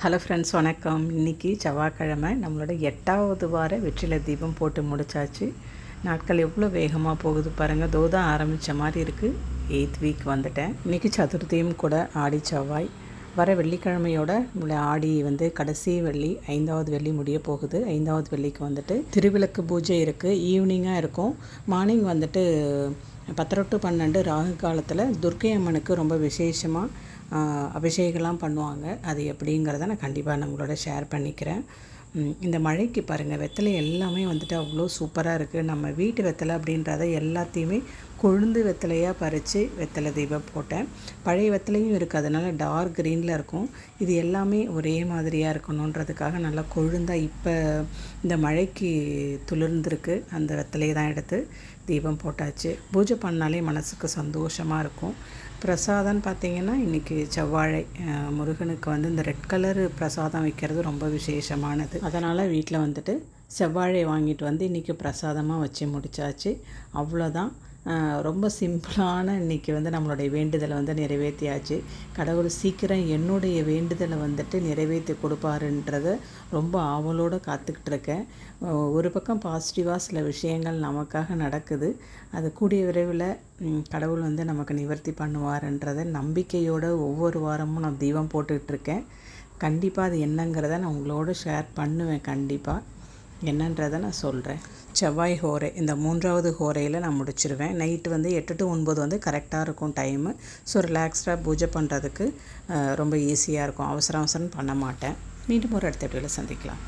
Hello friends, வணக்கம். இன்றைக்கி செவ்வாய்க்கிழமை, நம்மளோட 8வது வார வெற்றிலை தீபம் போட்டு முடித்தாச்சு. நாட்கள் எவ்வளோ வேகமாக போகுது பாருங்கள். தான் ஆரம்பித்த மாதிரி இருக்குது. 8th வீக் வந்துட்டேன். இன்றைக்கி சதுர்த்தியும் கூட, ஆடி செவ்வாய். வர வெள்ளிக்கிழமையோட ஆடி கடைசி வெள்ளி, 5வது வெள்ளி முடிய போகுது. 5வது வெள்ளிக்கு திருவிளக்கு பூஜை இருக்குது. ஈவினிங்காக இருக்கும். மார்னிங் 10 to 12 ராகு காலத்தில் துர்க்கை அம்மனுக்கு ரொம்ப விசேஷமாக அபிஷேகம்லாம் பண்ணுவாங்க. அது எப்படிங்கிறத நான் கண்டிப்பாக நம்மளோட ஷேர் பண்ணிக்கிறேன். இந்த மழைக்கு பாருங்கள், வெத்தலை எல்லாமே அவ்வளோ சூப்பராக இருக்குது. நம்ம வீட்டு வெத்தலை அப்படின்றத எல்லாத்தையுமே கொழுந்து வெத்தலையாக பறித்து வெத்தலை தீபம் போட்டேன். பழைய வெத்தலையும் இருக்குது, அதனால் டார்க் க்ரீனில் இருக்கும். இது எல்லாமே ஒரே மாதிரியாக இருக்கணுன்றதுக்காக நல்லா கொழுந்தாக இப்போ இந்த மழைக்கு துளிர்ந்துருக்கு. அந்த வெத்தலையை தான் எடுத்து தீபம் போட்டாச்சு. பூஜை பண்ணாலே மனசுக்கு சந்தோஷமாக இருக்கும். பிரசாதம்னு பார்த்திங்கன்னா, இன்றைக்கி செவ்வாழை முருகனுக்கு இந்த ரெட் கலரு பிரசாதம் வைக்கிறது ரொம்ப விசேஷமானது. அதனால் வீட்டில் செவ்வாழை வாங்கிட்டு இன்றைக்கி பிரசாதமாக வச்சு முடித்தாச்சு. அவ்வளோதான். ரொம்ப சிம்பிளான இன்றைக்கி நம்மளுடைய வேண்டுதலை நிறைவேற்றியாச்சு. கடவுள் சீக்கிரம் என்னுடைய வேண்டுதலை நிறைவேற்றி கொடுப்பாருன்றதை ரொம்ப ஆவலோடு காத்துக்கிட்டுருக்கேன். ஒரு பக்கம் பாசிட்டிவாக சில விஷயங்கள் நமக்காக நடக்குது. அது கூடிய விரைவில் கடவுள் நமக்கு நிவர்த்தி பண்ணுவார்ன்றதை நம்பிக்கையோடு ஒவ்வொரு வாரமும் நான் தீபம் போட்டுட்ருக்கேன். கண்டிப்பாக அது என்னங்கிறத நான் உங்களோட ஷேர் பண்ணுவேன். கண்டிப்பாக என்னன்றதை நான் சொல்கிறேன். செவ்வாய் ஹோரை, இந்த 3வது ஹோரையில் நான் முடிச்சிருவேன். நைட்டு 8 to 9 கரெக்டாக இருக்கும் டைமு. ஸோ ரிலாக்ஸ்டாக பூஜை பண்ணுறதுக்கு ரொம்ப ஈஸியாக இருக்கும். அவசரம் பண்ண மாட்டேன். மீண்டும் ஒரு அடுத்த வீடியோவில் சந்திக்கலாம்.